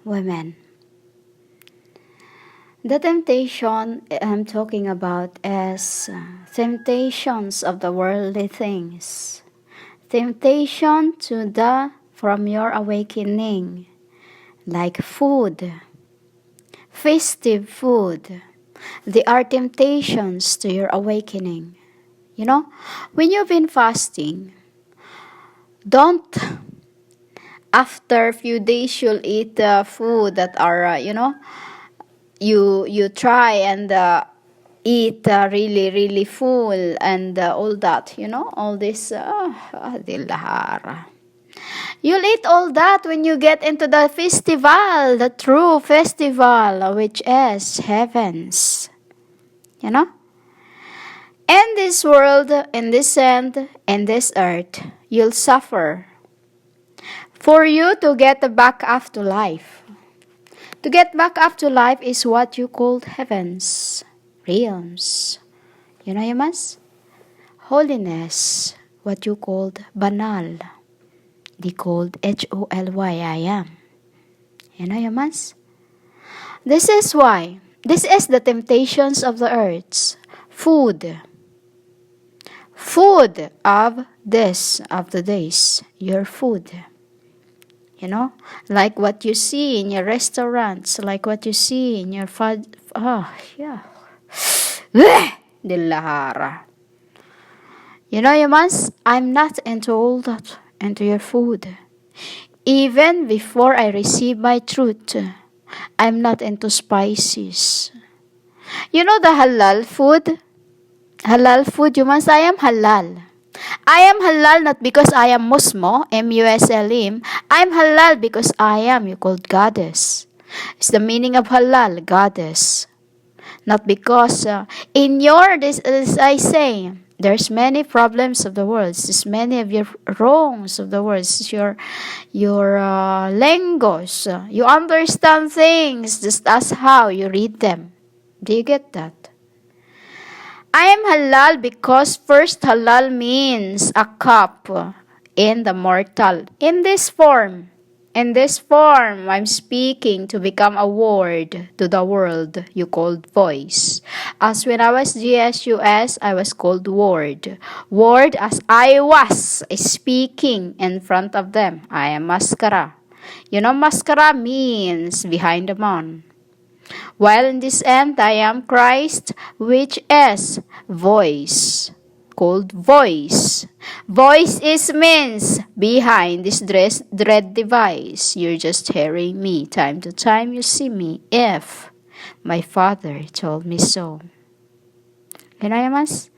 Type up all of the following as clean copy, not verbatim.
Women. The temptation I'm talking about is temptations of the worldly things. Temptation to the from your awakening, like food, festive food. They are temptations to your awakening. You know, when you've been fasting, don't after a few days you'll eat food that are you try and eat really full and all that, all this dilahara. You'll eat all that when you get into the festival, the true festival, which is heavens. In this world, in this end, in this earth, you'll suffer. For you to get back up to life. To get back up to life is what you called heavens, realms. Yamas? Holiness, what you called banal. They called Holy, I am. Yamas? This is why. This is the temptations of the earth. Food. Food of the days. Your food. Like what you see in your restaurants, like what you see in your Dilahara. Yamas, I'm not into all that, into your food. Even before I receive my truth, I'm not into spices. The halal food? Halal food, Yamas, I am halal. I am halal not because I am Muslim, M-U-S-L-M. I am halal because I am, you called goddess. It's the meaning of halal, goddess. Not because in your, this, as I say, there's many problems of the world. There's many of your wrongs of the world. It's your language. You understand things just as how you read them. Do you get that? I am halal because first halal means a cup in the mortal. In this form, I'm speaking to become a word to the world you called voice. As when I was GSUS, I was called word. Word as I was speaking in front of them. I am maskara. Maskara means behind the man. While in this end I am Christ, which is voice, called voice. Voice means behind this dread device. You're just hearing me. Time to time you see me, if my Father told me so. Yamas?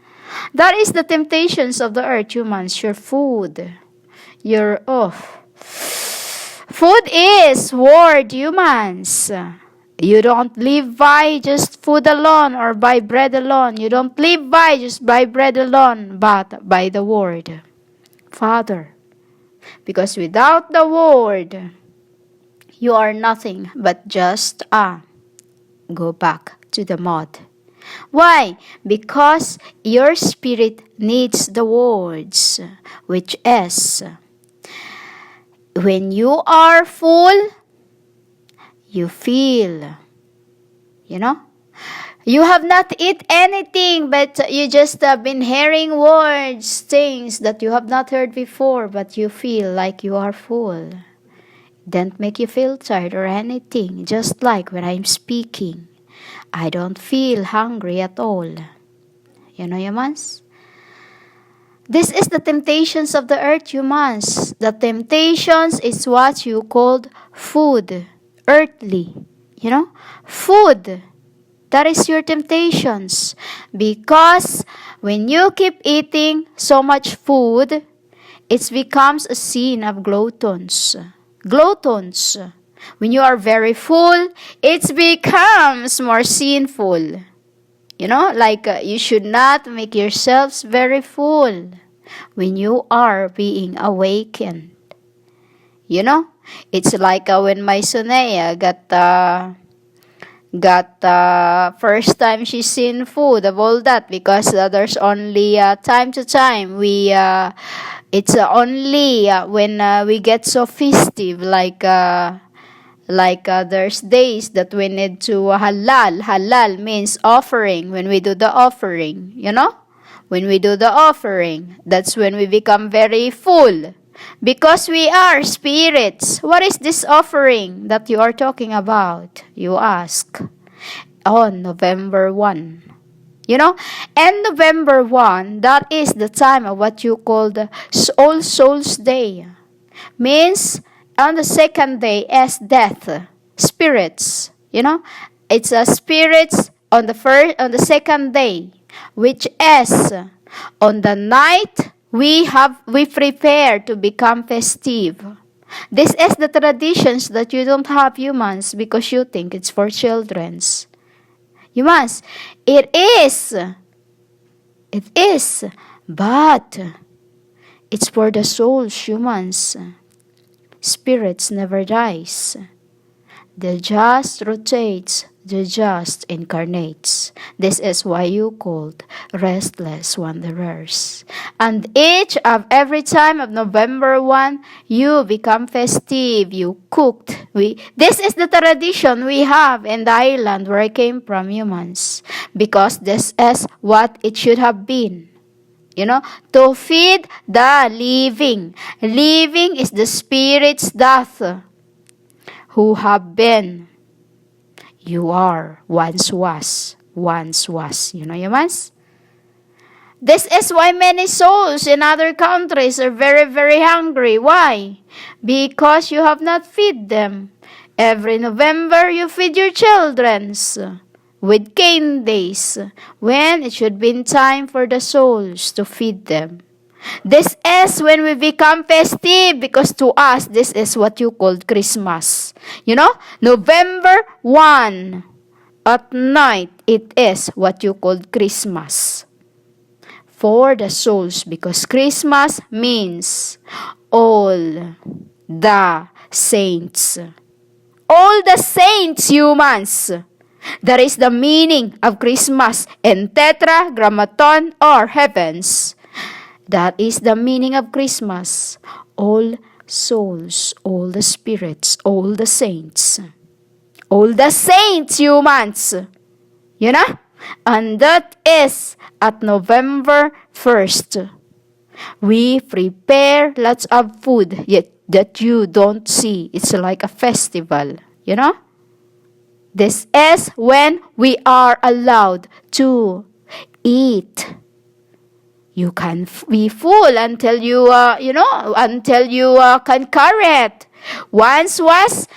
That is the temptations of the earth, humans. Your food. Food is word, humans. You don't live by just food alone or by bread alone. You don't live by just by bread alone, but by the word. Father. Because without the word, you are nothing but just go back to the mud. Why? Because your spirit needs the words, which is, when you are full, you feel, you have not eat anything, but you just have been hearing words, things that you have not heard before, but you feel like you are full. Don't make you feel tired or anything, just like when I'm speaking. I don't feel hungry at all. Humans? This is the temptations of the earth, humans. The temptations is what you called food. Earthly, food. That is your temptations. Because when you keep eating so much food, it becomes a sin of gluttons. Gluttons. When you are very full, it becomes more sinful. You should not make yourselves very full when you are being awakened. It's like when my Sunaya got first time she's seen food of all that, because there's only time to time we it's only when we get so festive, there's days that we need to halal means offering. When we do the offering, when we do the offering, that's when we become very full, because we are spirits. What is this offering that you are talking about, you ask? On November 1. And November 1, that is the time of what you call the All Souls Day. Means on the second day as death. Spirits. It's a spirits on the second day, which is on the night we prepare to become festive. This is the traditions that you don't have, humans, because you think it's for children's. Humans, it is. It is. But it's for the souls, humans. Spirits never dies. The just rotates, the just incarnates. This is why you called restless wanderers. And each of every time of November 1, you become festive, you cooked. This is the tradition we have in the island where I came from, humans. Because this is what it should have been. To feed the living. Living is the spirit's death. Who have been, you are, once was, humans? This is why many souls in other countries are very, very hungry. Why? Because you have not fed them. Every November, you feed your children's with candies, when it should be time for the souls to feed them. This is when we become festive, because to us, this is what you called Christmas. November 1 at night, it is what you called Christmas. For the souls, because Christmas means all the saints. All the saints, humans. That is the meaning of Christmas in Tetragrammaton or heavens. That is the meaning of Christmas. All souls, all the spirits, all the saints. All the saints, humans. And that is at November 1st. We prepare lots of food yet that you don't see. It's like a festival. This is when we are allowed to eat. You can be full until you, can carry it. Once was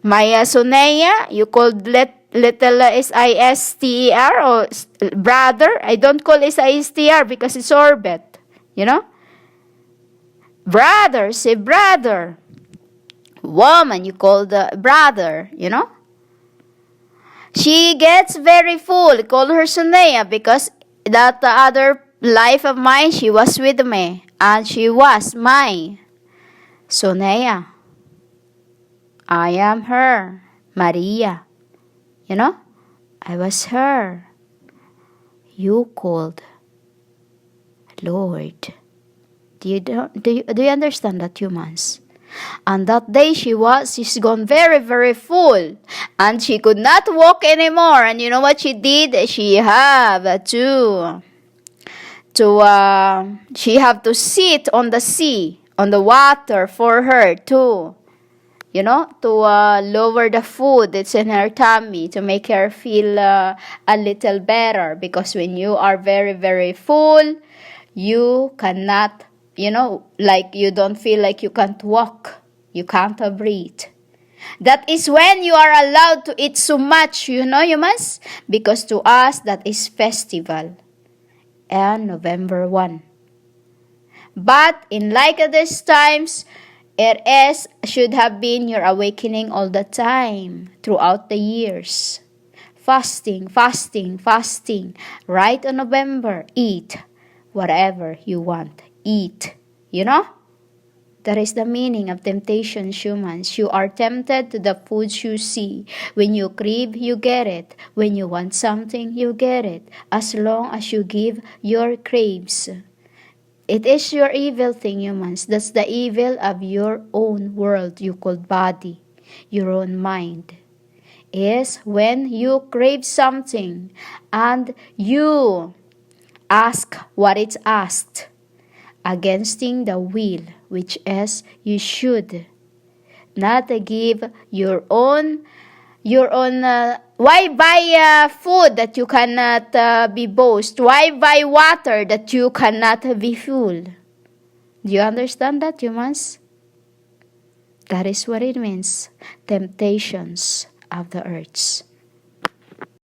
Maya Sonaya, you called little S-I-S-T-E-R or brother. I don't call S-I-S-T-R because it's orbit. Brother, say brother. Woman, you call the brother, She gets very full. Call her Sonaya because that other life of mine, she was with me. And she was my Sonaya. I am her. Maria. I was her. You called Lord. Do you understand that, humans? And that day she's gone very, very full. And she could not walk anymore. And you know what she did? She have to sit on the sea, on the water for her to lower the food that's in her tummy, to make her feel a little better. Because when you are very, very full, you cannot, you don't feel like you can't walk, you can't breathe. That is when you are allowed to eat so much, humans, because to us that is festival. And November 1. But in like these times, it should have been your awakening all the time, throughout the years. Fasting. Right on November, eat whatever you want. Eat, That is the meaning of temptation, humans. You are tempted to the foods you see. When you crave, you get it. When you want something, you get it. As long as you give your craves. It is your evil thing, humans. That's the evil of your own world you call body, your own mind. Is when you crave something and you ask what it's asked against the will, which is you should not give why buy food that you cannot be boast? Why buy water that you cannot be full? Do you understand that, humans? That is what it means. Temptations of the earths.